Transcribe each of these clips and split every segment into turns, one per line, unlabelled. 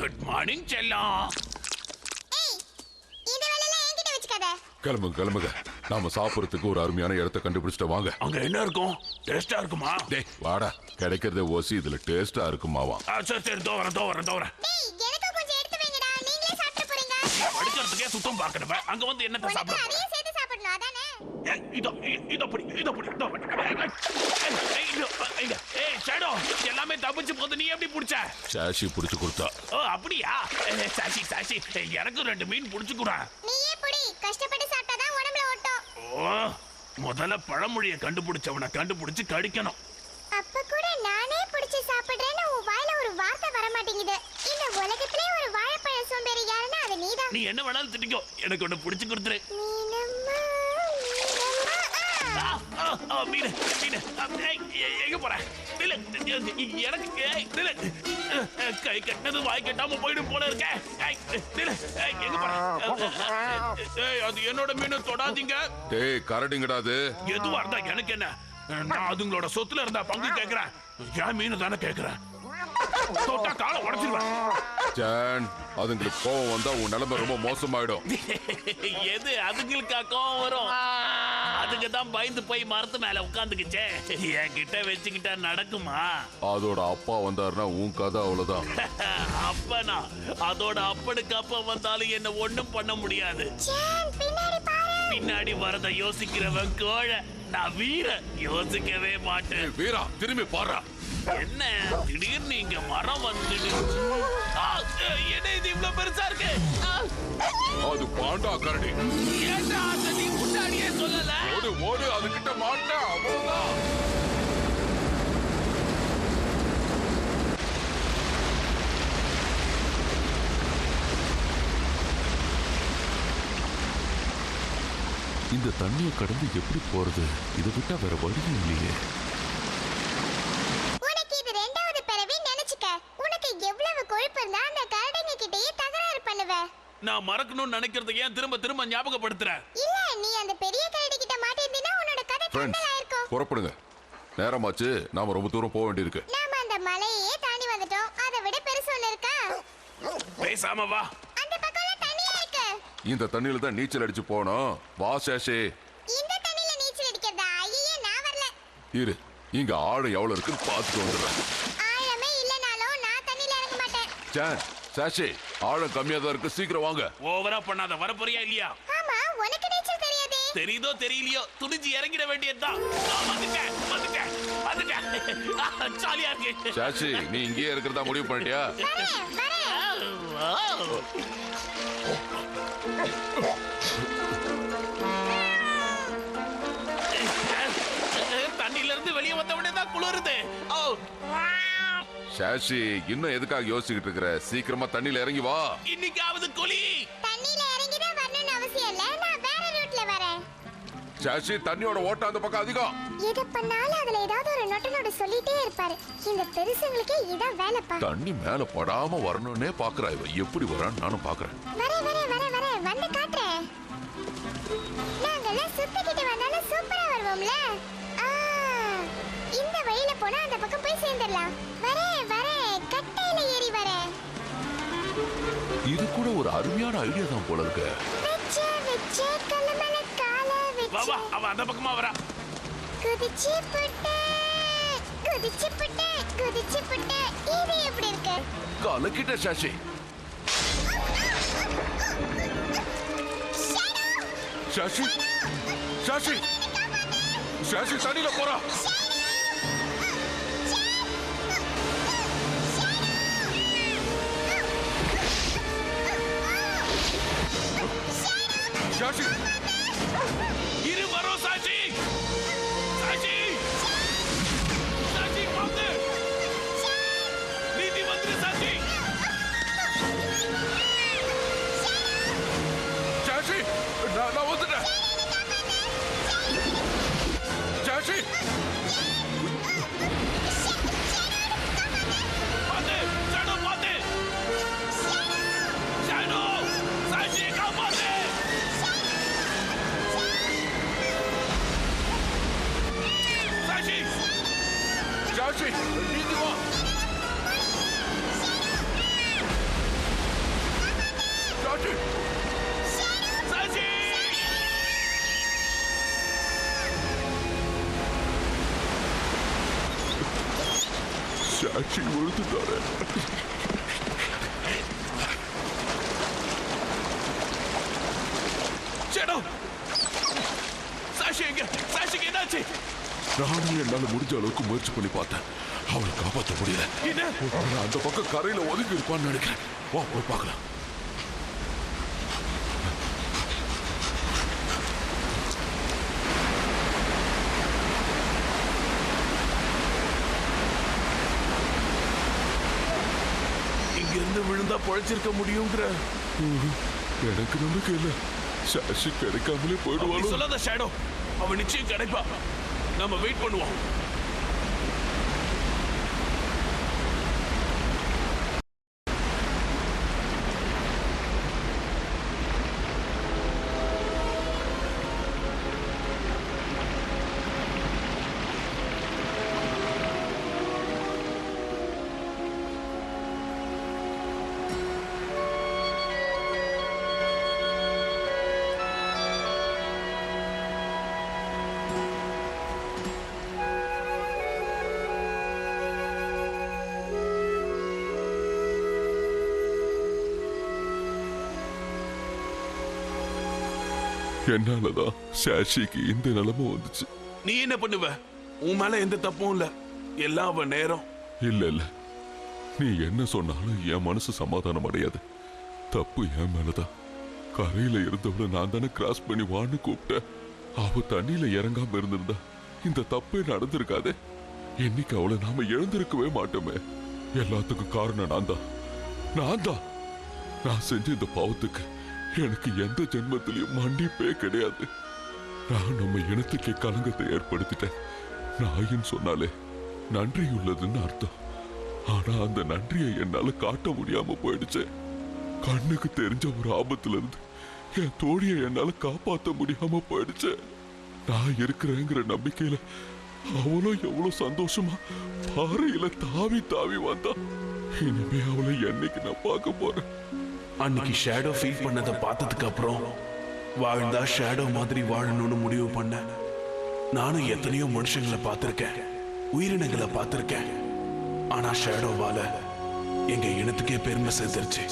Good morning செல்லம்.
கிளம்புங்க நாம சாப்பிடுறதுக்கு ஒரு அருமையான இடத்தை கண்டுபிடிச்சிட்டு வாங்க.
அங்க என்ன இருக்கும்? டேஸ்டா இருக்குமா?
டேய் வாடா, கிடைக்கிறதே ஓசி, இதுல டேஸ்டா இருக்குமாவா?
சரி தோ வரேன். படிக்கிறதுக்கே சுத்தம் பார்க்கறப்ப அங்க வந்து என்னத்த சாப்பிடுற? எல்லாமே தப்பிச்சு போது நீ எப்படி புடிச்ச?
சாஷி புடிச்சு கொடுத்தா.
ஓ அப்படியா? சாஷி எனக்கு 2 மீன் புடிச்சு குடா.
நீயே புடி, கஷ்டப்பட்டு சாப்பிட்டாதான் உடம்புல ஒட்டும்.
ஓ முதல்ல பழமொழியை கண்டுபிடிச்சவனை கண்டுபிடிச்சு கடிக்கணும்.
அப்ப கூட நானே புடிச்சு சாப்பிடுறேன்னு உன் வாயில ஒரு வார்த்தை வர மாட்டேங்குது. இந்த உலகத்திலே ஒரு வாழைப்பழ சோம்பேறி யாருன்னா அது நீதான்.
நீ என்ன வேணாலும் திட்டிக்கோ, எனக்கு ஒண்ணு புடிச்சு கொடுத்துரு. மீன் எங்க போற? எனக்கு கை கட்டினது வாய் கட்டாம போயிடும் போல இருக்க. எங்க போற? அது என்னோட மீனை தொடாதீங்க.
டேய் கரடிங்கடாது.
எதுவா இருந்தா எனக்கு என்ன? நான் அதுங்களோட சொத்துல இருந்தா பங்கு கேக்குறேன். என் மீன் தானே கேக்குறேன். தொட்டா காலை உடைச்சிருவேன்.
ஜான், அதுங்களுக்கு கோவம் வந்தா உன் நிலைமை ரொம்ப மோசமாயிடும்.
எது அதுங்களுக்கா கோவம் வரும்? அதுக்கு தான் பயந்து போய் மரத்து மேல உட்காந்துக்கிச்சே. என்கிட்ட வச்சுக்கிட்டா நடக்குமா?
அதோட அப்பா வந்தாருன்னா உன் கதை அவ்வளவுதான்.
அப்பனா அதோட அப்பனுக்கு அப்பா வந்தாலும் என்ன ஒண்ணும் பண்ண முடியாது. பின்னாடி வரத யோசிக்கிறவன் கோழை, நான் வீர யோசிக்கவே மாட்டேன்.
வீரா திரும்பி பாரு.
என்ன திடீர்னு இங்க மரம் வந்துடுச்சு? என்ன இது இவ்வளவு பெருசா இருக்கு?
அது பாண்டா கரடி.
ஏன்டா அத நீ முன்னாடியே சொல்லல?
ஓடு அதுகிட்ட மாட்டா அவ்வளவுதான். இந்த தண்ணியை கடந்து எப்படி போறது? இதை விட்டா வேற வழி இல்லையே.
உனக்கு இது ரெண்டாவது பிறவி நினைச்சுக்க. உனக்கு எவ்வளவு கொழுப்பு இருந்தா அந்த கரடிங்க கிட்டயே தகராறு பண்ணுவ?
நான் மறக்கணும்னு நினைக்கிறது ஏன் திரும்ப ஞாபகப்படுத்துற?
இல்ல, நீ அந்த பெரிய கரடி கிட்ட மாட்டிருந்தீனா உன்னோட கதை கண்டலா இருக்கும்.
புறப்படுங்க, நேரமாச்சு. நாம ரொம்ப தூரம் போக வேண்டியிருக்கு.
நாம அந்த மலையே தாண்டி வந்துட்டோம். அதை விட பெருசு ஒண்ணு இருக்கா?
பேசாம வா.
அந்த பக்கம்ல தண்ணியா இருக்கு.
இந்த தண்ணியில தான் நீச்சல் அடிச்சு போனோம். வா சேஷே.
இந்த தண்ணியில நீச்சல் அடிக்கிறதா? ஐயே நான் வரல.
இரு, இங்க ஆழம் எவ்வளவு இருக்குன்னு பார்த்துட்டு வந்துடுறேன்.
ஆழமே இல்லனாலும் நான் தண்ணியில இறங்க மாட்டேன்.
ஜான், சாஷே, ஆழம் கம்மியா தான் இருக்கு. சீக்கிரம் வாங்க.
ஓவரா பண்ணாத. வரப்போறியா இல்லையா?
ஆமா, உனக்கு நீச்சல் தெரியாதே.
தெரியுதோ தெரியலையோ துணிஞ்சு இறங்கிட வேண்டியதுதான். வந்துட்டேன். ஜாலியா இருக்கு.
சாஷி, நீ இங்கேயே இருக்கிறதா முடிவு பண்ணிட்டியா?
தண்ணில இருந்து வெளியே வந்த உடனே தான் குளிருது.
சாஷி, இன்னும் எதுக்காக யோசிச்சுக்கிட்டு இருக்கிற? சீக்கிரமா தண்ணியில இறங்கி வா.
இன்னைக்காவது குளி.
தண்ணியில இறங்கி தான் வரணும்னு அவசியம் இல்ல. நான் வேற ரூட்ல வரேன்.
சாஷி, தண்ணியோட ஓட்டம் அந்த பக்கம் அதிகம்.
எது பண்ணாலும் அதுல ஏதாவது ஒரு நொட்டனோட சொல்லிட்டே இருப்பாரு. இந்த பெருசுங்களுக்கு இதான் வேலைப்பா.
தண்ணி மேல படாம வரணும்னே பாக்குறா. இவ எப்படி வரான்னு நானும் பாக்குறேன்.
வரேன் வந்து காட்டுறேன். நாங்கெல்லாம் சுத்திக்கிட்டு வந்தாலும் சூப்பரா வருவோம்ல. இந்த வழியில போனா அந்த பக்கம் போய் சேர்ந்துடலாம். வரேன் கட்டையில ஏறி வரேன்.
இது கூட ஒரு அருமையான ஐடியா தான் போல இருக்கு.
வெச்சே கல்லமல கால
வா
வெச்சே.
அவ அந்த பக்கமா வரா.
குதிச்சு புட்டே. இது எப்படி இருக்கு?
கலக்கிட்ட சாஷி. சாஷி தண்ணியில போறா. சாஷி
இரு வரோம். சாஷி பாத்து. நீதி வந்துரு சாஷி.
நான் வந்துட்டேன். சாஷி
பாத்து. சாஷி.
சாட்சி விழுந்துட்டாரு.
ஷேடோ, சாஷி எங்க? சாஷிக்கு என்னாச்சு?
நானும் என்னால முடிஞ்ச அளவுக்கு முயற்சி பண்ணி பார்த்தேன். அவளை காப்பாற்ற முடியல.
என்ன?
அந்த பக்கம் கரையில ஒதுங்கி இருப்பான்னு நினைக்கிறேன். வா போய் பார்க்கலாம்.
இங்க இருந்து விழுந்தா பொழைச்சிருக்க முடியுங்கிற
எனக்கு நம்பிக்கை இல்ல. சாஷி கிடைக்காமலே
அப்படி
போயிடுவாளோ?
சொல்லாத ஷேடோ, அவன் நிச்சயம் கிடைப்பா. நம்ம வெயிட் பண்ணுவோம்.
என்னாலதான் சாஷிக்கு இந்த நிலைமை வந்துச்சு.
நீ என்ன பண்ணுவ? உன் மேல எந்த தப்பும் இல்ல, எல்லாம் அவன் நேரம்.
இல்ல இல்ல, நீ என்ன சொன்னாலும் என் மனசு சமாதானம் அடையாது. தப்பு என் மேலதான். கரையில இருந்தவள நான் தானே கிராஸ் பண்ணி வான்னு கூப்பிட்டேன். அவ தண்ணியில இறங்காம இருந்திருந்தா இந்த தப்பே நடந்திருக்காதே. இன்னைக்கு அவளை நாம எழுந்திருக்கவே மாட்டோமே. எல்லாத்துக்கும் காரணம் நான் தான். நான் செஞ்ச இந்த பாவத்துக்கு எனக்கு எந்த ஜென்மத்திலையும் மன்னிப்பே கிடையாது. நான் நம்ம இனத்துக்கே கலங்கத்தை ஏற்படுத்திட்டேன். நாயின்னு சொன்னாலே நன்றி உள்ளதுன்னு அர்த்தம். ஆனா அந்த நன்றியை என்னால காட்ட முடியாம போயிடுச்சு. கண்ணுக்கு தெரிஞ்ச ஒரு ஆபத்துல இருந்து என் தோழியை என்னால காப்பாற்ற முடியாம போயிடுச்சு. நான் இருக்கிறேங்கிற நம்பிக்கையில அவளும் எவ்வளவு சந்தோஷமா பாறையில தாவி தாவி வந்தா. இனிமே அவளை என்னைக்கு நான் பார்க்க போறேன்?
அன்னைக்கு ஷேடோ ஃபீல் பண்ணதை பார்த்ததுக்கு அப்புறம் வாழ்ந்தா ஷேடோ மாதிரி வாழணும்னு முடிவு பண்ண. நானும் எத்தனையோ மனுஷங்களை பார்த்திருக்கேன், உயிரினங்களை பார்த்திருக்கேன். ஆனா ஷேடோவால எங்க இனத்துக்கே பெருமை சேர்ந்துருச்சு.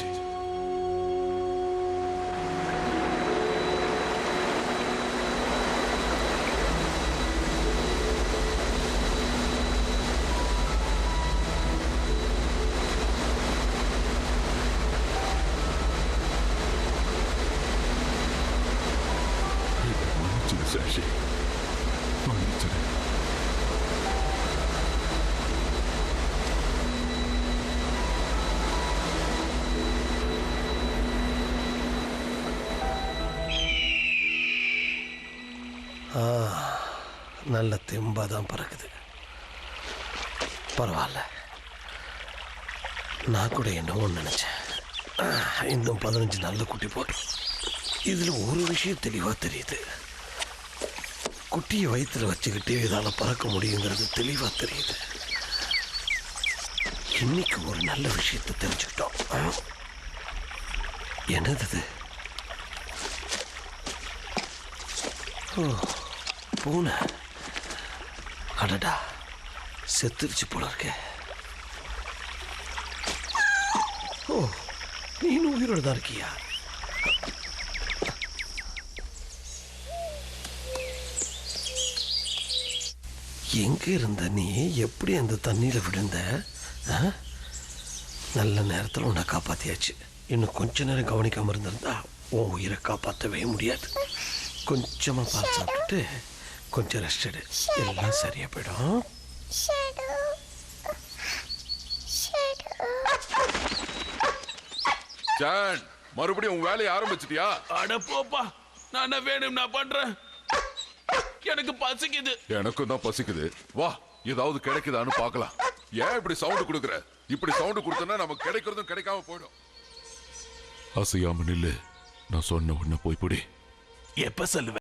சாஷி, மன்னிச்சிடு.
நல்ல தெம்பா தான் பறக்குது. பரவாயில்ல. நான் கூட என்னவோ நினைச்சேன். இன்னும் 15 நல்ல குட்டி போட்டோம். இதுல ஒரு விஷயம் தெளிவா தெரியுது. குட்டியை வயிற்றுல வச்சுக்கிட்டே இதால பறக்க முடியுங்கிறது தெளிவா தெரியுது. இன்னைக்கு ஒரு நல்ல விஷயத்தை தெரிஞ்சுக்கிட்டோம். என்னது? ஓ, பூனை. அடடா, செத்துருச்சு போல இருக்க. ஓ, நீனும் உயிரோட தான் இருக்கியா? எங்க இருந்த நீ? எப்படி அந்த தண்ணியில விழுந்த? நல்ல நேரத்தில் உன்னை காப்பாத்தியாச்சு. இன்னும் கொஞ்ச நேரம் கவனிக்காம இருந்திருந்தா உன் உயிரை காப்பாற்றவே முடியாது. கொஞ்சமா பால் சாப்பிட்டுட்டு கொஞ்சம் ரெஸ்ட் எடு. எல்லாம் சரியா போயிடும்.
ஜான், மறுபடியும் உன் வேலையை ஆரம்பிச்சிட்டியா?
அட போப்பா, நான் வேணும் நான் பண்றேன். எனக்கு பசிக்குது.
எனக்கும் தான் பசிக்குது. வா, ஏதாவது கிடைக்குதான்னு பார்க்கலாம். ஏன் இப்படி சவுண்ட் கொடுக்குற? இப்படி சவுண்ட் கொடுத்தனா நமக்கு கிடைக்கிறதும் கிடைக்காம போயிடும். அசையாம நில்லு. நான் சொன்ன உடனே போய் பிடி.
எப்ப சொல்லுவேன்?